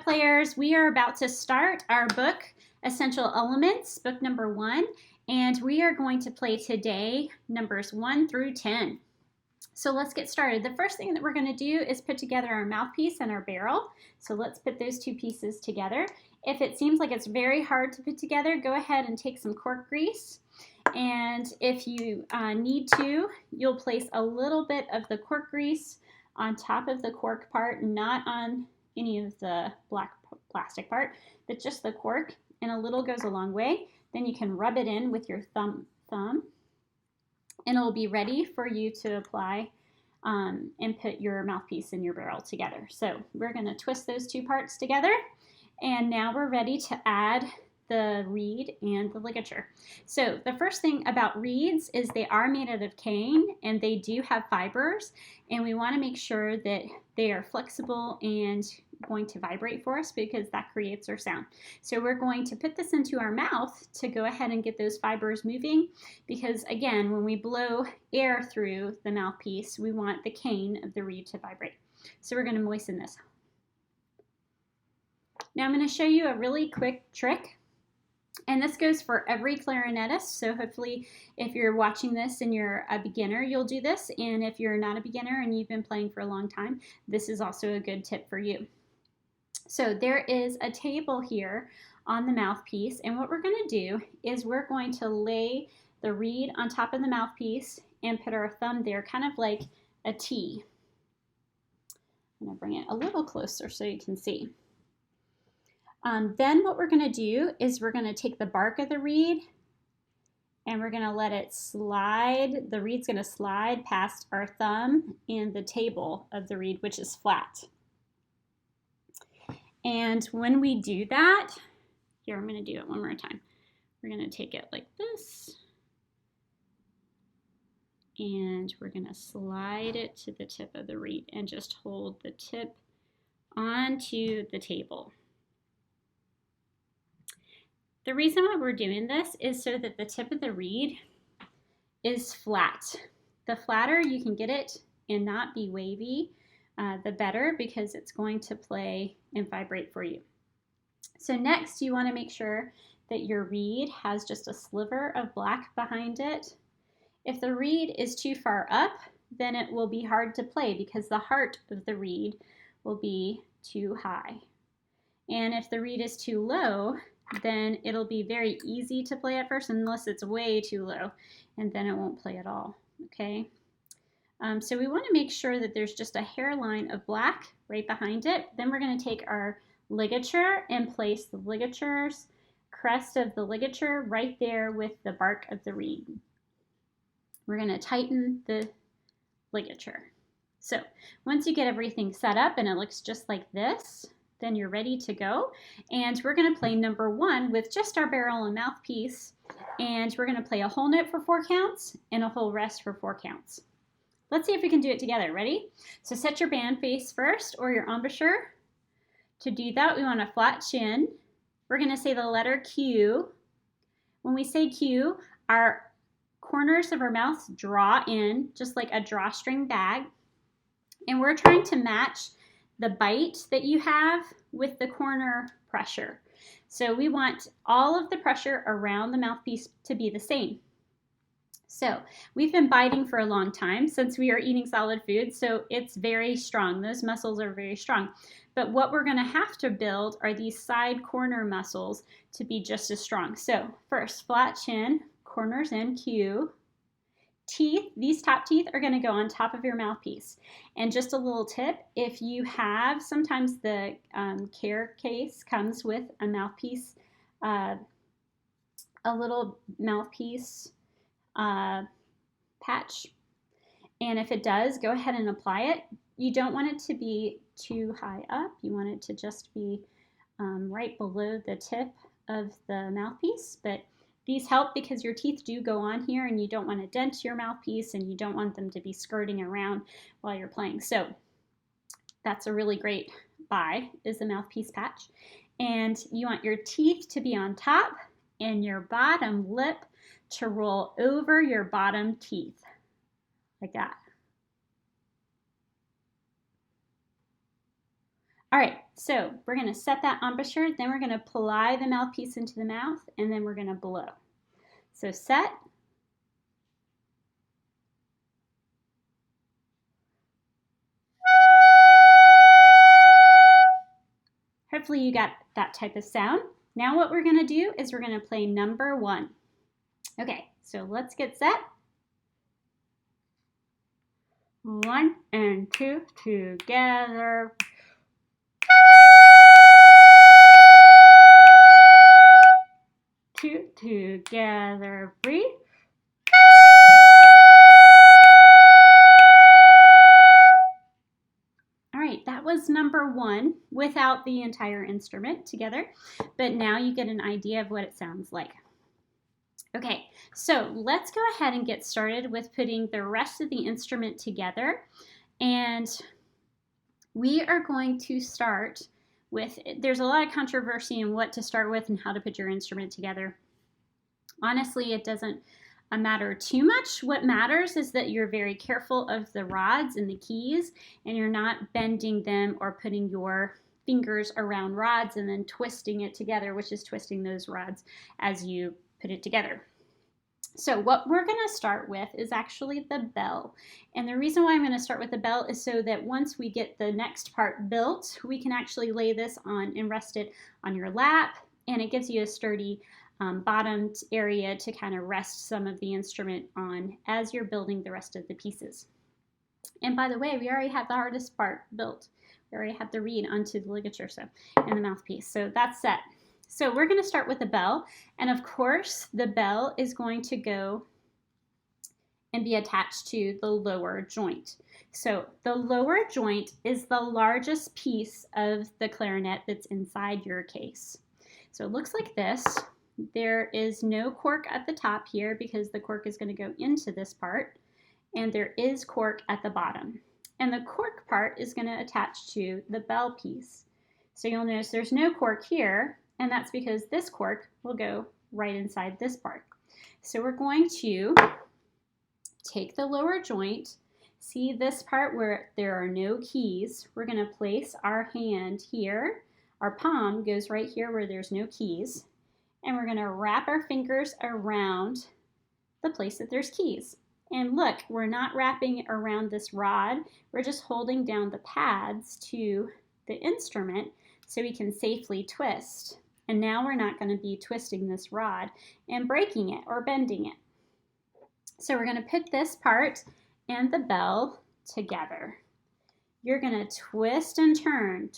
players, we are about to start our book, Essential Elements, book number 1, and we are going to play today numbers 1 through 10. So let's get started. The first thing that we're going to do is put together our mouthpiece and our barrel. So let's put those two pieces together. If it seems like it's very hard to put together, go ahead and take some cork grease. And if you need to, you'll place a little bit of the cork grease on top of the cork part, not on any of the black plastic part, but just the cork, and a little goes a long way. Then you can rub it in with your thumb, and it'll be ready for you to apply and put your mouthpiece and your barrel together. So we're going to twist those two parts together, and now we're ready to add the reed and the ligature. So the first thing about reeds is they are made out of cane and they do have fibers, and we want to make sure that they are flexible and going to vibrate for us because that creates our sound. So we're going to put this into our mouth to go ahead and get those fibers moving, because again, when we blow air through the mouthpiece, we want the cane of the reed to vibrate. So we're going to moisten this. Now I'm going to show you a really quick trick. And this goes for every clarinetist, so hopefully if you're watching this and you're a beginner, you'll do this. And if you're not a beginner and you've been playing for a long time, this is also a good tip for you. So there is a table here on the mouthpiece, and what we're going to do is we're going to lay the reed on top of the mouthpiece and put our thumb there, kind of like a T. I'm going to bring it a little closer so you can see. Then what we're going to do is we're going to take the bark of the reed and we're going to let it slide. The reed's going to slide past our thumb and the table of the reed, which is flat. And when we do that, here, I'm going to do it one more time. We're going to take it like this, and we're going to slide it to the tip of the reed and just hold the tip onto the table. The reason why we're doing this is so that the tip of the reed is flat. The flatter you can get it and not be wavy, the better, because it's going to play and vibrate for you. So next, you want to make sure that your reed has just a sliver of black behind it. If the reed is too far up, then it will be hard to play because the heart of the reed will be too high. And if the reed is too low, then it'll be very easy to play at first unless it's way too low, and then it won't play at all, okay? So we want to make sure that there's just a hairline of black right behind it. Then we're going to take our ligature and place the ligature's crest of the ligature right there with the bark of the reed. We're going to tighten the ligature. So once you get everything set up and it looks just like this, then you're ready to go. And we're going to play number 1 with just our barrel and mouthpiece. And we're going to play a whole note for 4 counts and a whole rest for 4 counts. Let's see if we can do it together. Ready? So set your band face first, or your embouchure. To do that, we want a flat chin. We're going to say the letter Q. When we say Q, our corners of our mouth draw in, just like a drawstring bag. And we're trying to match the bite that you have with the corner pressure. So we want all of the pressure around the mouthpiece to be the same. So we've been biting for a long time since we are eating solid food, so it's very strong. Those muscles are very strong. But what we're going to have to build are these side corner muscles to be just as strong. So first, flat chin, corners in, Q. Teeth, these top teeth are going to go on top of your mouthpiece. And just a little tip, if you have, sometimes the care case comes with a mouthpiece, a little mouthpiece patch. And if it does, go ahead and apply it. You don't want it to be too high up. You want it to just be right below the tip of the mouthpiece, but these help because your teeth do go on here and you don't want to dent your mouthpiece and you don't want them to be skirting around while you're playing. So that's a really great buy, is the mouthpiece patch. And you want your teeth to be on top and your bottom lip to roll over your bottom teeth, like that. All right, so we're going to set that embouchure, then we're going to apply the mouthpiece into the mouth, and then we're going to blow. So set. Hopefully you got that type of sound. Now what we're going to do is we're going to play number 1. Okay, so let's get set. 1 and 2 together. 2 together. Breathe. All right, that was number 1 without the entire instrument together, but now you get an idea of what it sounds like. Okay, so let's go ahead and get started with putting the rest of the instrument together. And we are going to start with, there's a lot of controversy in what to start with and how to put your instrument together. Honestly, it doesn't matter too much. What matters is that you're very careful of the rods and the keys, and you're not bending them or putting your fingers around rods and then twisting it together, which is twisting those rods as you put it together. So what we're going to start with is actually the bell. And the reason why I'm going to start with the bell is so that once we get the next part built, we can actually lay this on and rest it on your lap, and it gives you a sturdy bottomed area to kind of rest some of the instrument on as you're building the rest of the pieces. And by the way, we already have the hardest part built. We already have the reed onto the ligature and the mouthpiece. So that's set. So we're going to start with the bell, and of course the bell is going to go and be attached to the lower joint. So the lower joint is the largest piece of the clarinet that's inside your case. So it looks like this. There is no cork at the top here because the cork is going to go into this part, and there is cork at the bottom. And the cork part is going to attach to the bell piece. So you'll notice there's no cork here, and that's because this cork will go right inside this part. So we're going to take the lower joint, see this part where there are no keys. We're going to place our hand here. Our palm goes right here where there's no keys. And we're going to wrap our fingers around the place that there's keys. And look, we're not wrapping around this rod. We're just holding down the pads to the instrument so we can safely twist. And now we're not going to be twisting this rod and breaking it or bending it. So we're going to put this part and the bell together. You're going to twist and turn,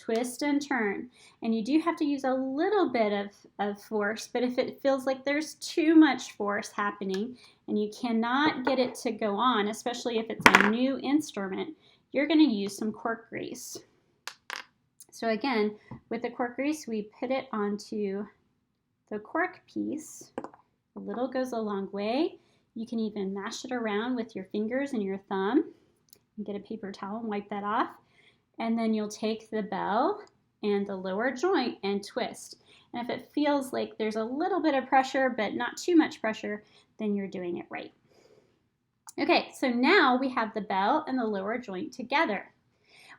and you do have to use a little bit of force, but if it feels like there's too much force happening and you cannot get it to go on, especially if it's a new instrument, you're going to use some cork grease. So again, with the cork grease, we put it onto the cork piece. A little goes a long way. You can even mash it around with your fingers and your thumb. Get a paper towel and wipe that off. And then you'll take the bell and the lower joint and twist. And if it feels like there's a little bit of pressure, but not too much pressure, then you're doing it right. Okay, so now we have the bell and the lower joint together.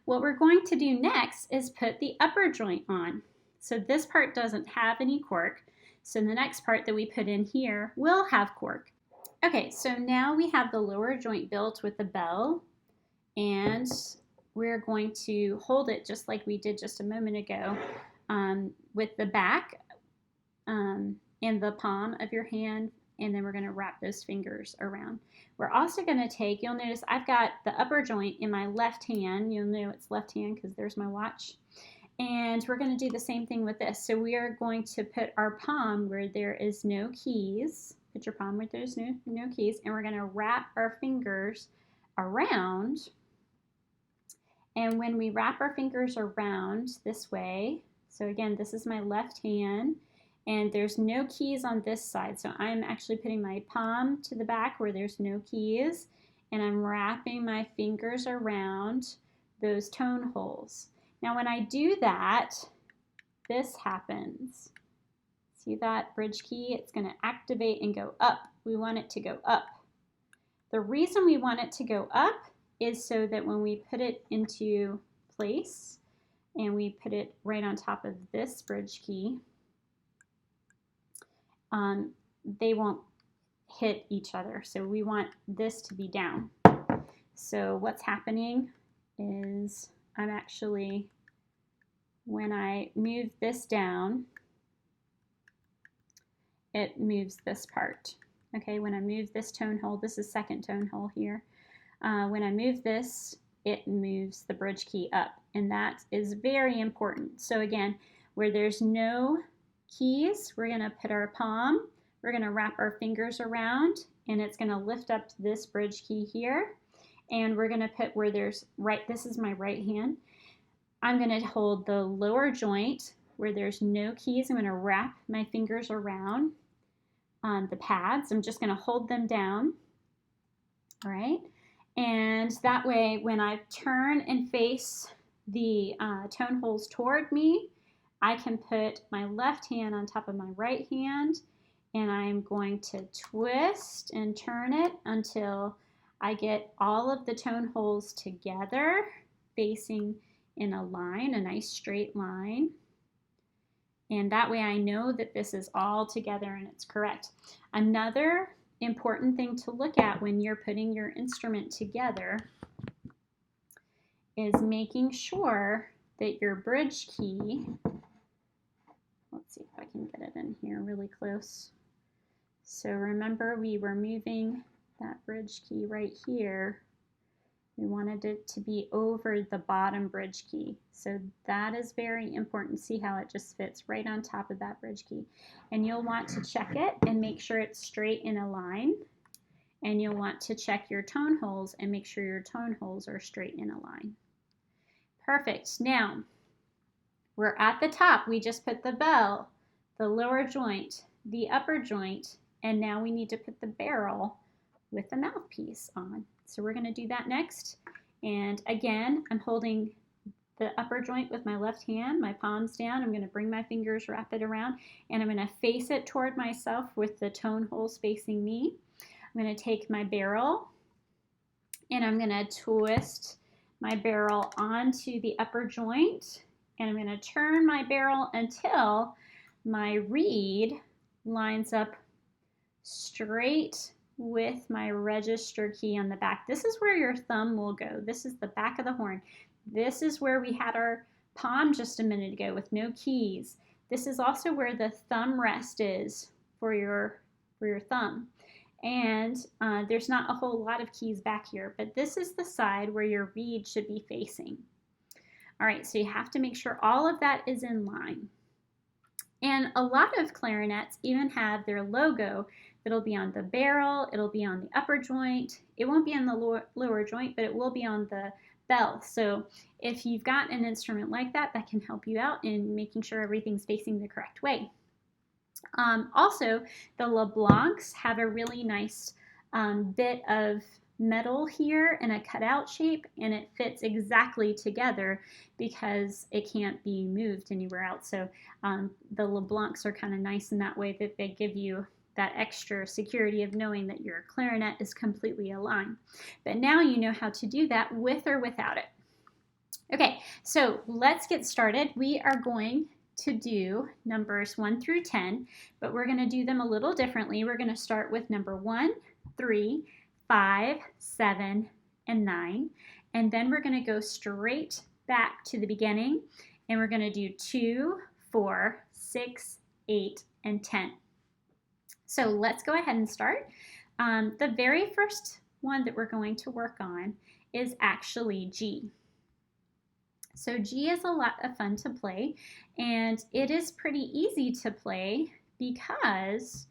What we're going to do next is put the upper joint on. So this part doesn't have any cork. So the next part that we put in here will have cork. Okay, so now we have the lower joint built with the bell, and we're going to hold it just like we did just a moment ago with the back and the palm of your hand, and then we're going to wrap those fingers around. We're also going to take, you'll notice I've got the upper joint in my left hand. You'll know it's left hand because there's my watch. And we're going to do the same thing with this. So we are going to put our palm where there is no keys. Put your palm where there's no keys, and we're going to wrap our fingers around. And when we wrap our fingers around this way, so again, this is my left hand, and there's no keys on this side. So I'm actually putting my palm to the back where there's no keys, and I'm wrapping my fingers around those tone holes. Now when I do that, this happens. See that bridge key? It's going to activate and go up. We want it to go up. The reason we want it to go up is so that when we put it into place, and we put it right on top of this bridge key, they won't hit each other. So we want this to be down. So what's happening is I'm actually, when I move this down, it moves this part. Okay, when I move this tone hole, this is second tone hole here. When I move this, it moves the bridge key up, and that is very important. So again, where there's no keys, we're going to put our palm, we're going to wrap our fingers around, and it's going to lift up this bridge key here. And we're going to put where there's this is my right hand. I'm going to hold the lower joint where there's no keys. I'm going to wrap my fingers around the pads. I'm just going to hold them down. All right. And that way, when I turn and face the tone holes toward me, I can put my left hand on top of my right hand, and I'm going to twist and turn it until I get all of the tone holes together, facing in a line, a nice straight line. And that way I know that this is all together and it's correct. Another important thing to look at when you're putting your instrument together is making sure that your bridge key, let's see if I can get it in here really close. So remember, we were moving that bridge key right here. We wanted it to be over the bottom bridge key. So that is very important. See how it just fits right on top of that bridge key. And you'll want to check it and make sure it's straight in a line. And you'll want to check your tone holes and make sure your tone holes are straight in a line. Perfect. Now, we're at the top. We just put the bell, the lower joint, the upper joint, and now we need to put the barrel with the mouthpiece on. So we're going to do that next. And again, I'm holding the upper joint with my left hand, my palms down. I'm going to bring my fingers, wrap it around, and I'm going to face it toward myself with the tone holes facing me. I'm going to take my barrel and I'm going to twist my barrel onto the upper joint, and I'm going to turn my barrel until my reed lines up straight with my register key on the back. This is where your thumb will go. This is the back of the horn. This is where we had our palm just a minute ago with no keys. This is also where the thumb rest is for your thumb. And there's not a whole lot of keys back here, but this is the side where your reed should be facing. All right, so you have to make sure all of that is in line. And a lot of clarinets even have their logo that'll be on the barrel, it'll be on the upper joint, it won't be on the lower joint, but it will be on the bell. So if you've got an instrument like that, that can help you out in making sure everything's facing the correct way. Also, the LeBlancs have a really nice bit of metal here in a cutout shape, and it fits exactly together because it can't be moved anywhere else. So the LeBlancs are kind of nice in that way, that they give you that extra security of knowing that your clarinet is completely aligned. But now you know how to do that with or without it. Okay, so let's get started. We are going to do numbers 1 through 10, but we're going to do them a little differently. We're going to start with number 1, 3, 5, 7, and 9, and then we're going to go straight back to the beginning, and we're going to do 2, 4, 6, 8, and 10. So let's go ahead and start. The very first one that we're going to work on is actually G. So G is a lot of fun to play, and it is pretty easy to play because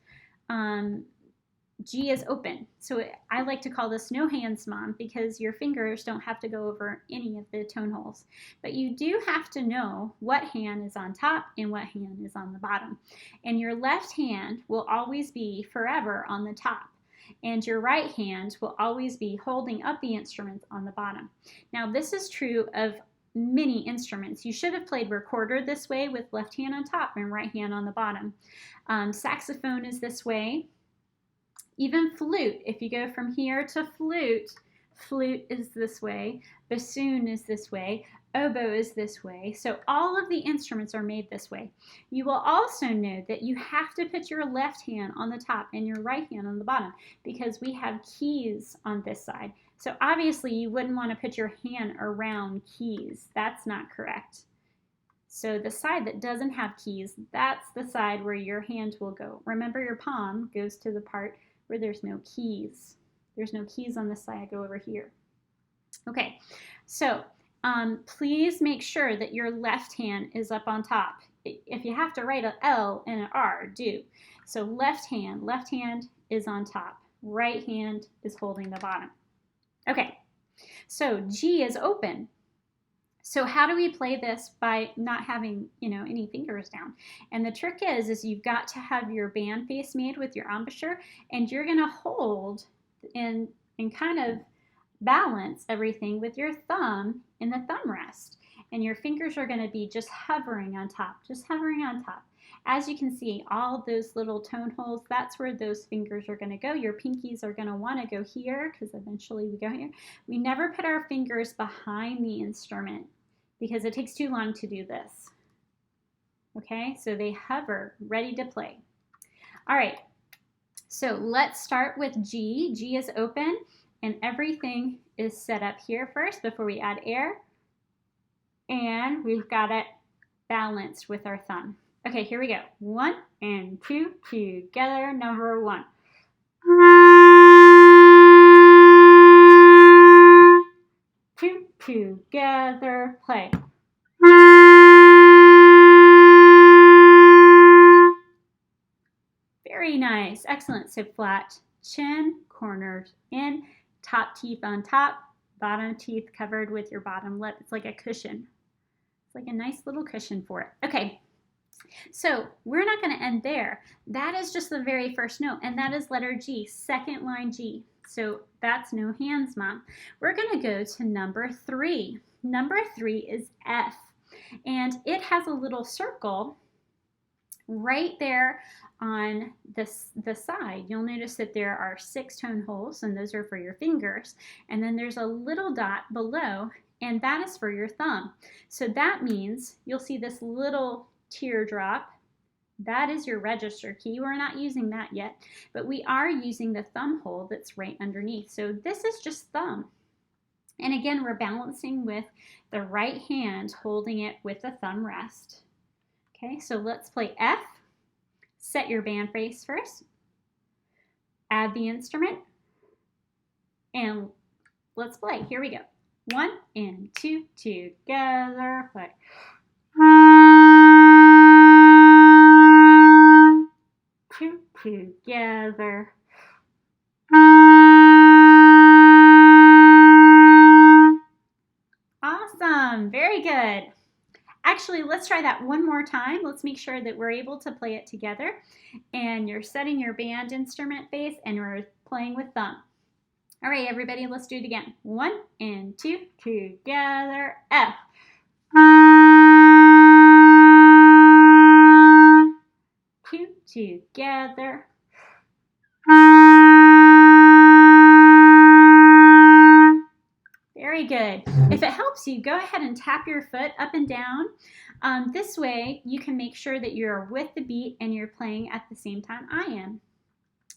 G is open. So I like to call this no hands, Mom, because your fingers don't have to go over any of the tone holes. But you do have to know what hand is on top and what hand is on the bottom. And your left hand will always be forever on the top, and your right hand will always be holding up the instrument on the bottom. Now this is true of many instruments. You should have played recorder this way with left hand on top and right hand on the bottom. Saxophone is this way. Even flute, if you go from here to flute, flute is this way, bassoon is this way, oboe is this way. So all of the instruments are made this way. You will also know that you have to put your left hand on the top and your right hand on the bottom because we have keys on this side. So obviously you wouldn't want to put your hand around keys. That's not correct. So the side that doesn't have keys, that's the side where your hand will go. Remember, your palm goes to the part where there's no keys. There's no keys on this side. I go over here. Okay, so please make sure that your left hand is up on top. If you have to write an L and an R, do. So left hand is on top. Right hand is holding the bottom. Okay, so G is open. So how do we play this by not having, any fingers down? And the trick is you've got to have your band face made with your embouchure, and you're gonna hold and kind of balance everything with your thumb in the thumb rest. And your fingers are gonna be just hovering on top. As you can see, all those little tone holes, that's where those fingers are gonna go. Your pinkies are gonna wanna go here, because eventually we go here. We never put our fingers behind the instrument, because it takes too long to do this. Okay, so they hover, ready to play. All right, so let's start with G. G is open, and everything is set up here first before we add air. And we've got it balanced with our thumb. Okay, here we go. 1 and 2 together, number 1. 2 together, play. Very nice, excellent. So flat chin, corners in, top teeth on top, bottom teeth covered with your bottom lip. It's like a cushion. It's like a nice little cushion for it. Okay, so we're not going to end there. That is just the very first note, and that is letter G, second line G. So that's no hands, Mom. We're going to go to number 3. Number 3 is F, and it has a little circle right there on the side. You'll notice that there are 6 tone holes, and those are for your fingers. And then there's a little dot below, and that is for your thumb. So that means you'll see this little teardrop. That is your register key. We're not using that yet, but we are using the thumb hole that's right underneath. So this is just thumb. And again, we're balancing with the right hand, holding it with the thumb rest. Okay, so let's play F. Set your band face first. Add the instrument. And let's play. Here we go. 1 and 2 together, play. 2 together. Awesome, very good. Actually, let's try that one more time. Let's make sure that we're able to play it together. And you're setting your band instrument face and we're playing with thumb. All right, everybody, let's do it again. 1 and 2 together, F. 2 together. Very good. If it helps you, go ahead and tap your foot up and down. This way, you can make sure that you're with the beat and you're playing at the same time I am.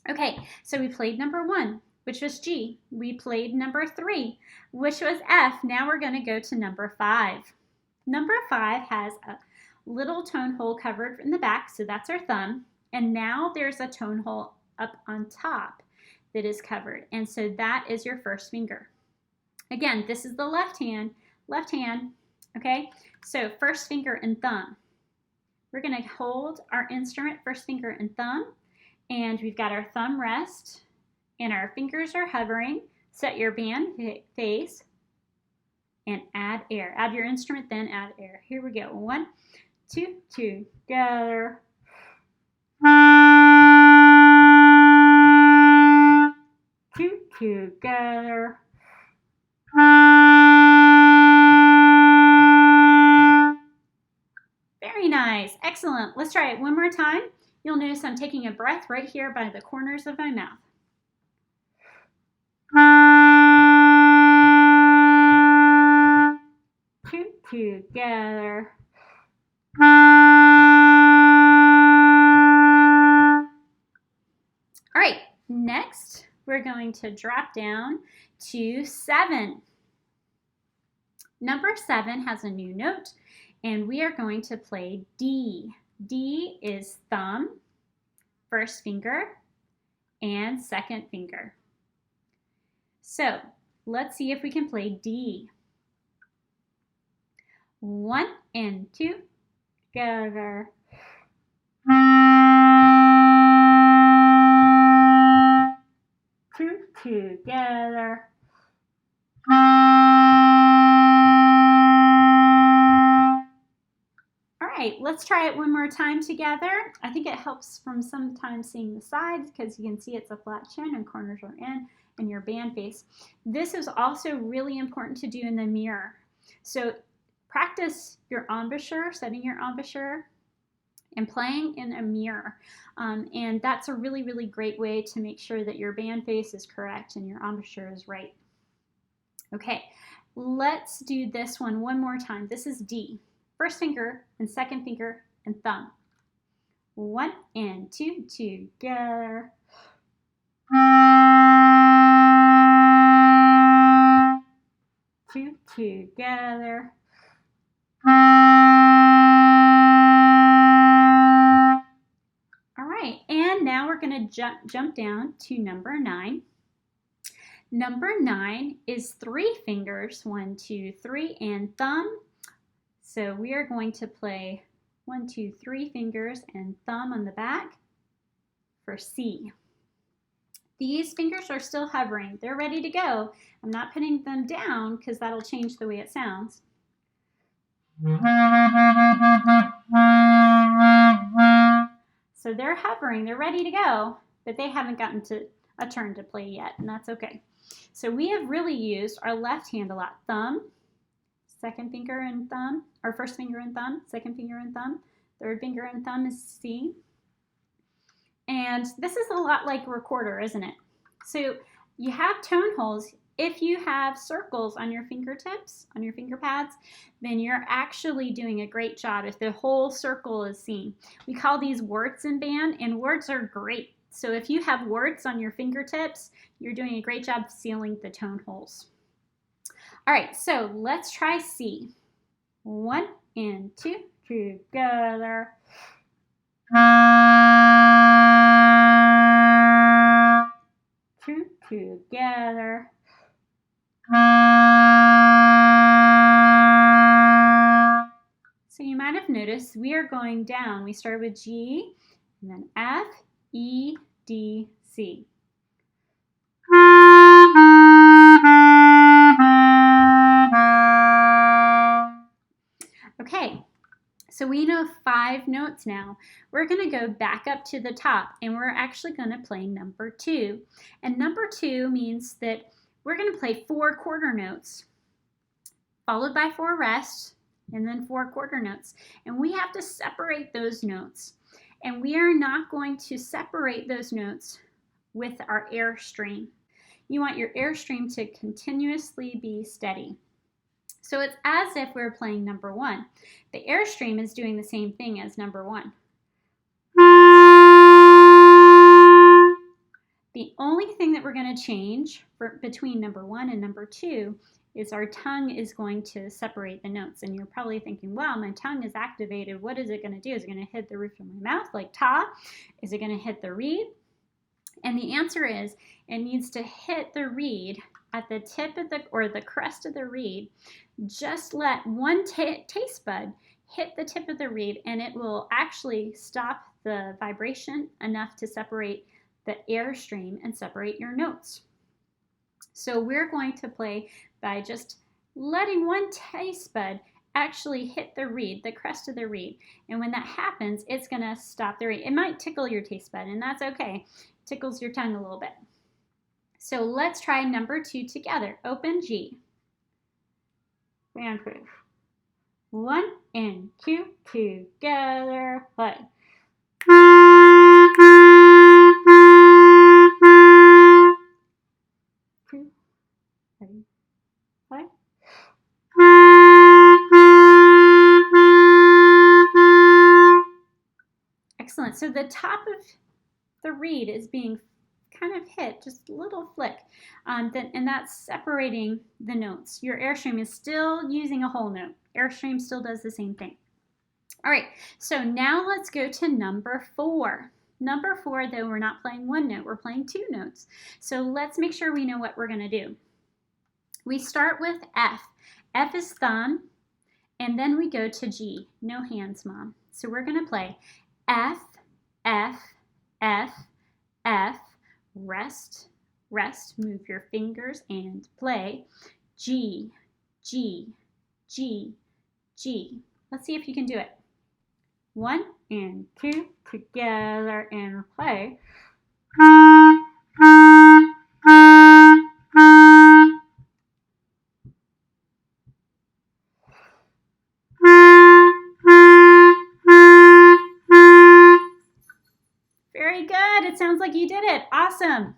Okay, so we played number 1, which was G. We played number 3, which was F. Now we're going to go to number 5. Number 5 has a little tone hole covered in the back, so that's our thumb. And now there's a tone hole up on top that is covered. And so that is your first finger. Again, this is the left hand, okay? So first finger and thumb. We're gonna hold our instrument, first finger and thumb, and we've got our thumb rest, and our fingers are hovering. Set your band face, and add air. Add your instrument, then add air. Here we go, 1, 2, together. 2 together. Very nice, excellent. Let's try it one more time. You'll notice I'm taking a breath right here by the corners of my mouth. Next, we're going to drop down to 7. Number 7 has a new note, and we are going to play D. D is thumb, first finger, and second finger. So let's see if we can play D. 1 and 2 together. 2 together. All right, let's try it one more time together. I think it helps from sometimes seeing the sides because you can see it's a flat chin and corners are in and your band face. This is also really important to do in the mirror. So practice your embouchure, setting your embouchure and playing in a mirror. And that's a really, really great way to make sure that your band face is correct and your embouchure is right. Okay, let's do this one more time. This is D. First finger and second finger and thumb. 1 and 2 together. 2 together. All right, and now we're going to jump down to number 9. Number 9 is 3 fingers, 1, 2, 3, and thumb. So we are going to play 1, 2, 3 fingers and thumb on the back for C. These fingers are still hovering. They're ready to go. I'm not putting them down because that'll change the way it sounds. So they're hovering, they're ready to go, but they haven't gotten to a turn to play yet, and that's okay. So we have really used our left hand a lot. Thumb, second finger and thumb, or first finger and thumb, second finger and thumb, third finger and thumb is C. And this is a lot like recorder, isn't it? So you have tone holes. If you have circles on your fingertips, on your finger pads, then you're actually doing a great job if the whole circle is seen. We call these warts in band, and warts are great. So if you have warts on your fingertips, you're doing a great job sealing the tone holes. All right, so let's try C. 1 and 2 together. 2 together. So you might have noticed we are going down. We start with G, and then F, E, D, C. Okay, so we know 5 notes now. We're going to go back up to the top, and we're actually going to play number 2. And number 2 means that we're going to play 4 quarter notes, followed by 4 rests, and then 4 quarter notes. And we have to separate those notes. And we are not going to separate those notes with our air stream. You want your air stream to continuously be steady. So it's as if we're playing number 1. The air stream is doing the same thing as number 1. The only thing that we're going to change between number 1 and number 2 is our tongue is going to separate the notes. And you're probably thinking, wow, my tongue is activated. What is it going to do? Is it going to hit the roof of my mouth like ta? Is it going to hit the reed? And the answer is it needs to hit the reed at the tip of the crest of the reed. Just let one taste bud hit the tip of the reed, and it will actually stop the vibration enough to separate the air stream and separate your notes. So we're going to play by just letting one taste bud actually hit the reed, the crest of the reed. And when that happens, it's going to stop the reed. It might tickle your taste bud, and that's okay. It tickles your tongue a little bit. So let's try number 2 together. Open G. Band proof. 1 and 2 together. Play. Two, ready, play. Excellent. So the top of the reed is being kind of hit, just a little flick, and that's separating the notes. Your Airstream is still using a whole note. Airstream still does the same thing. All right, so now let's go to number 4. Number 4, though, we're not playing one note, we're playing 2 notes. So let's make sure we know what we're going to do. We start with F. F is thumb, and then we go to G. No hands, Mom. So we're going to play F, F, F, F, rest, rest, move your fingers and play. G, G, G, G. Let's see if you can do it. 1 and 2, together and play. Very good. It sounds like you did it. Awesome.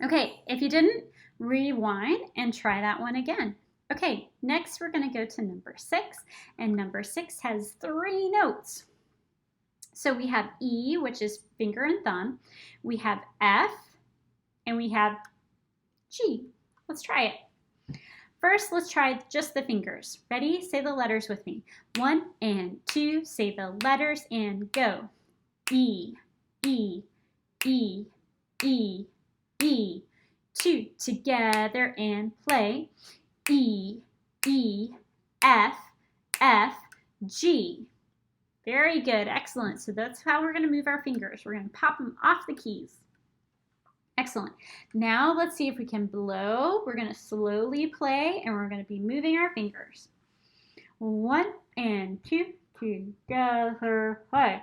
Okay, if you didn't, rewind and try that one again. Okay, next we're going to go to number 6, and number 6 has 3 notes. So we have E, which is finger and thumb. We have F, and we have G. Let's try it. First, let's try just the fingers. Ready? Say the letters with me. 1 and 2, say the letters and go. E, E, E, E, E. 2, together and play. E, E, F, F, G. Very good, excellent. So that's how we're going to move our fingers. We're going to pop them off the keys. Excellent. Now let's see if we can blow. We're going to slowly play, and we're going to be moving our fingers. 1 and 2, together, play.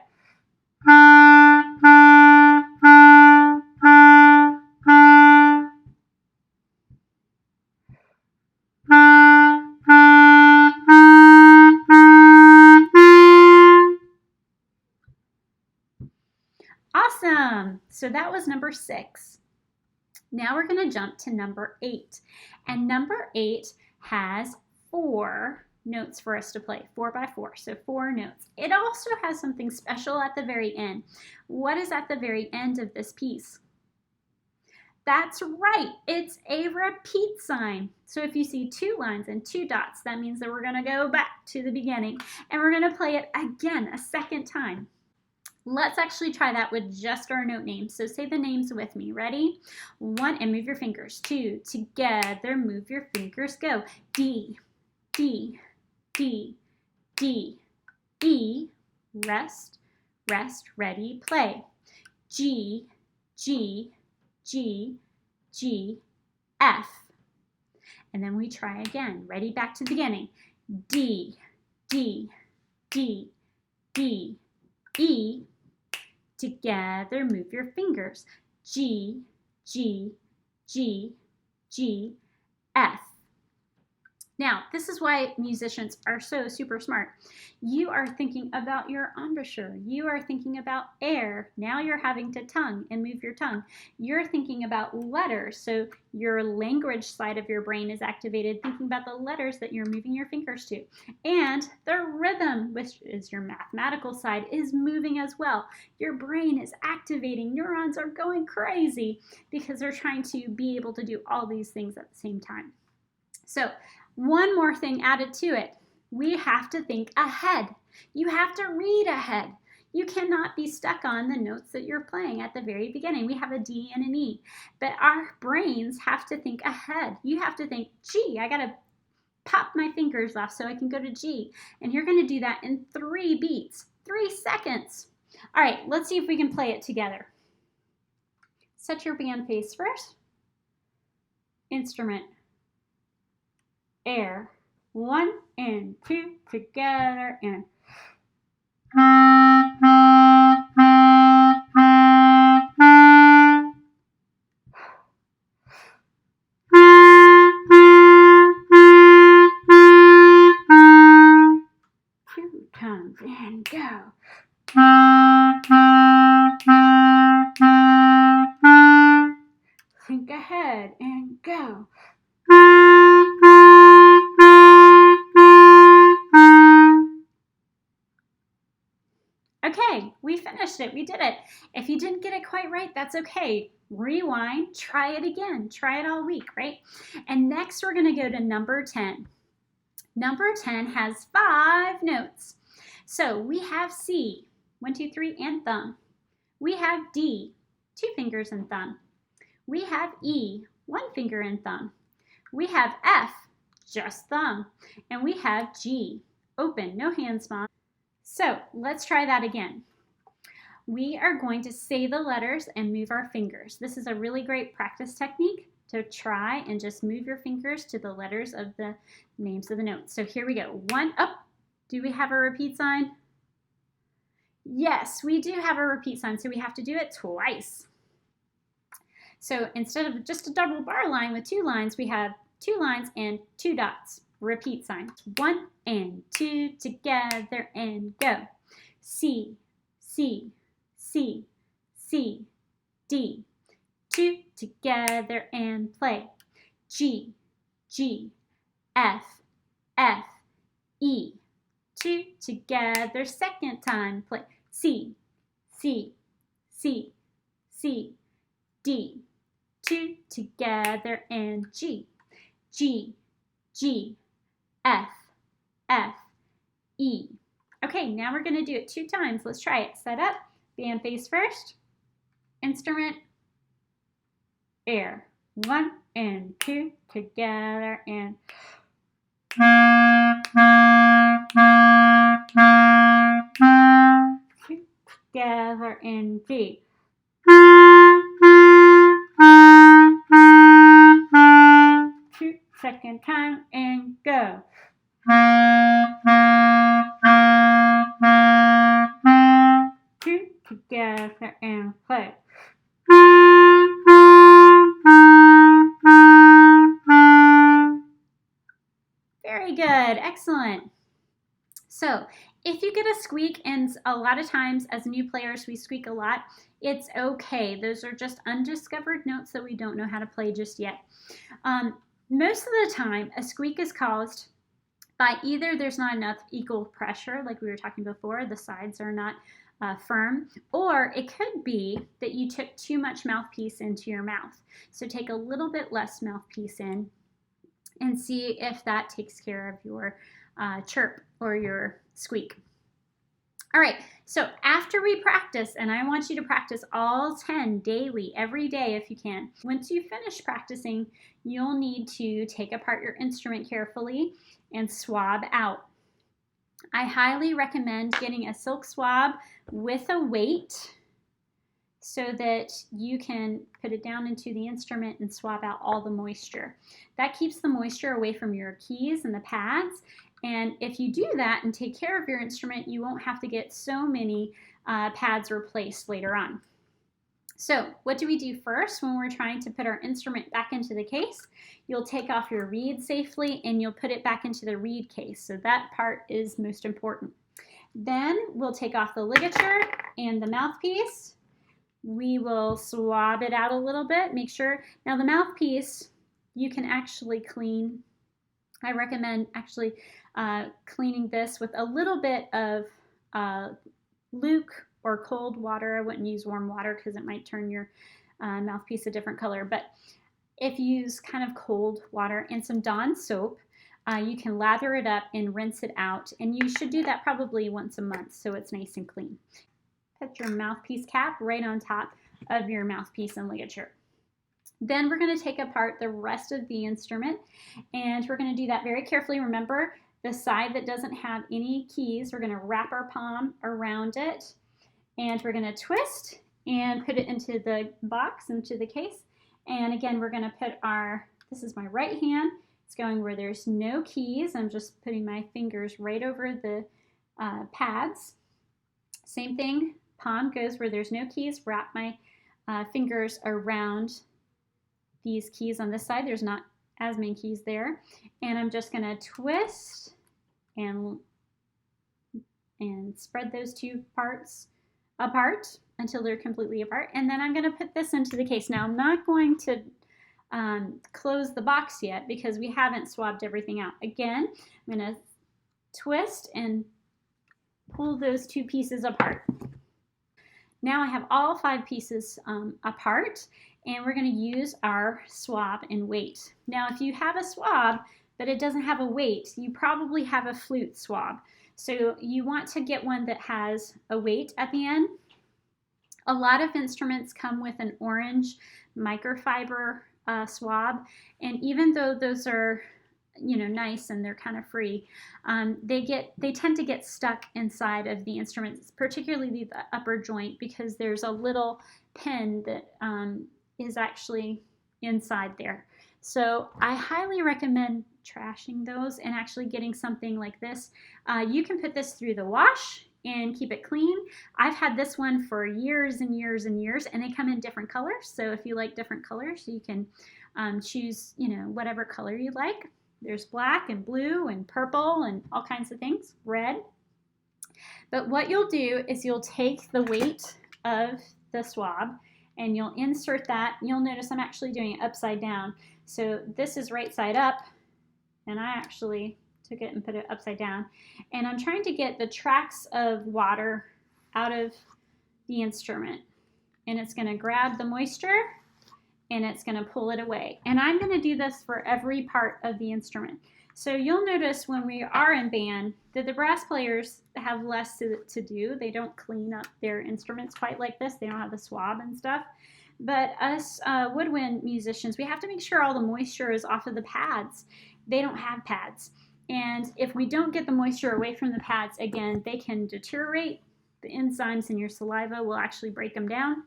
Awesome. So that was number 6. Now we're going to jump to number 8. And number 8 has 4 notes for us to play, 4 by 4, so 4 notes. It also has something special at the very end. What is at the very end of this piece? That's right, it's a repeat sign. So if you see 2 lines and 2 dots, that means that we're going to go back to the beginning, and we're going to play it again a second time. Let's actually try that with just our note names. So say the names with me. Ready? 1, and move your fingers. 2, together, move your fingers, go. D, D, D, D, E, rest, rest, ready, play. G, G, G, G, F. And then we try again. Ready? Back to the beginning. D, D, D, D, E. Together, move your fingers. G, G, G, G, F. Now, this is why musicians are so super smart. You are thinking about your embouchure. You are thinking about air. Now you're having to tongue and move your tongue. You're thinking about letters. So your language side of your brain is activated, thinking about the letters that you're moving your fingers to. And the rhythm, which is your mathematical side, is moving as well. Your brain is activating. Neurons are going crazy because they're trying to be able to do all these things at the same time. So one more thing added to it. We have to think ahead. You have to read ahead. You cannot be stuck on the notes that you're playing at the very beginning. We have a D and an E, but our brains have to think ahead. You have to think, gee, I got to pop my fingers off so I can go to G. And you're going to do that in 3 beats, 3 seconds. All right, let's see if we can play it together. Set your band face first. Instrument. Air. 1 and 2 together and 2 times and go. Think ahead and go. Okay, we finished it. We did it. If you didn't get it quite right, that's okay. Rewind, try it again. Try it all week, right? And next we're going to go to number 10. Number 10 has 5 notes. So we have C, 1, 2, 3, and thumb. We have D, 2 fingers and thumb. We have E, 1 finger and thumb. We have F, just thumb. And we have G, open, no hands, Mom. So let's try that again. We are going to say the letters and move our fingers. This is a really great practice technique to try and just move your fingers to the letters of the names of the notes. So here we go. 1 up. Do we have a repeat sign? Yes, we do have a repeat sign, so we have to do it twice. So instead of just a double bar line with 2 lines, we have 2 lines and 2 dots. Repeat sign. 1 and 2 together and go. C, C, C, C, D. 2 together and play. G, G, F, F, E. 2 together, second time, play. C, C, C, C, D. 2 together and G, G, G, F, F, E. Okay, now we're going to do it 2 times. Let's try it. Set up, band face first, instrument, air. 1 and 2 together and together and G. 2 second time and go. 2 together and play. Very good, excellent. So if you get a squeak, and a lot of times as new players we squeak a lot, it's okay. Those are just undiscovered notes that we don't know how to play just yet. Most of the time a squeak is caused by either there's not enough equal pressure, like we were talking before, the sides are not firm, or it could be that you took too much mouthpiece into your mouth. So take a little bit less mouthpiece in and see if that takes care of your chirp or your squeak. All right, so after we practice, and I want you to practice all 10 daily, every day if you can. Once you finish practicing, you'll need to take apart your instrument carefully and swab out. I highly recommend getting a silk swab with a weight so that you can put it down into the instrument and swab out all the moisture. That keeps the moisture away from your keys and the pads. And if you do that and take care of your instrument, you won't have to get so many pads replaced later on. So what do we do first when we're trying to put our instrument back into the case? You'll take off your reed safely and you'll put it back into the reed case. So that part is most important. Then we'll take off the ligature and the mouthpiece. We will swab it out a little bit. Make sure, now the mouthpiece you can actually clean. I recommend actually cleaning this with a little bit of luke or cold water. I wouldn't use warm water because it might turn your mouthpiece a different color. But if you use kind of cold water and some Dawn soap, you can lather it up and rinse it out. And you should do that probably once a month so it's nice and clean. Put your mouthpiece cap right on top of your mouthpiece and ligature. Then we're going to take apart the rest of the instrument, and we're going to do that very carefully. Remember, the side that doesn't have any keys, we're going to wrap our palm around it, and we're going to twist and put it into the box, into the case. And again, we're going to put our, this is my right hand, it's going where there's no keys. I'm just putting my fingers right over the pads. Same thing, palm goes where there's no keys, wrap my fingers around these keys on this side. There's not as many keys there. And I'm just going to twist and spread those 2 parts apart until they're completely apart. And then I'm going to put this into the case. Now I'm not going to close the box yet because we haven't swabbed everything out. Again, I'm going to twist and pull those 2 pieces apart. Now I have all 5 pieces apart, and we're going to use our swab and weight. Now if you have a swab but it doesn't have a weight, you probably have a flute swab. So you want to get one that has a weight at the end. A lot of instruments come with an orange microfiber swab, and even though those are nice and they're kind of free, they tend to get stuck inside of the instruments, particularly the upper joint, because there's a little pin that is actually inside there. So I highly recommend trashing those and actually getting something like this. You can put this through the wash and keep it clean. I've had this one for years and years and years, and they come in different colors. So if you like different colors, you can choose whatever color you like. There's black and blue and purple and all kinds of things, red. But what you'll do is you'll take the weight of the swab and you'll insert that. You'll notice I'm actually doing it upside down. So this is right side up, and I actually took it and put it upside down. And I'm trying to get the tracks of water out of the instrument. And it's going to grab the moisture and it's going to pull it away. And I'm going to do this for every part of the instrument. So you'll notice when we are in band that the brass players have less to do. They don't clean up their instruments quite like this. They don't have the swab and stuff. But us woodwind musicians, we have to make sure all the moisture is off of the pads. They don't have pads. And if we don't get the moisture away from the pads, again, they can deteriorate. The enzymes in your saliva will actually break them down.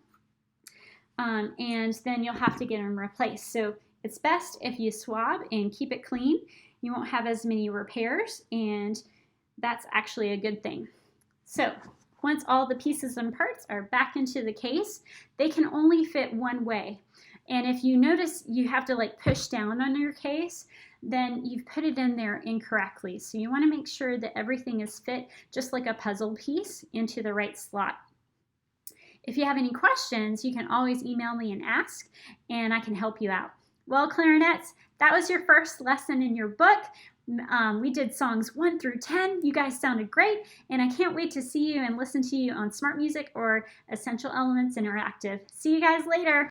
And then you'll have to get them replaced. So it's best if you swab and keep it clean. You won't have as many repairs, and that's actually a good thing. So once all the pieces and parts are back into the case, they can only fit one way. And if you notice you have to push down on your case, then you've put it in there incorrectly. So you want to make sure that everything is fit just like a puzzle piece into the right slot. If you have any questions, you can always email me and ask, and I can help you out. Well, clarinets, that was your first lesson in your book. We did songs 1 through 10. You guys sounded great, and I can't wait to see you and listen to you on Smart Music or Essential Elements Interactive. See you guys later.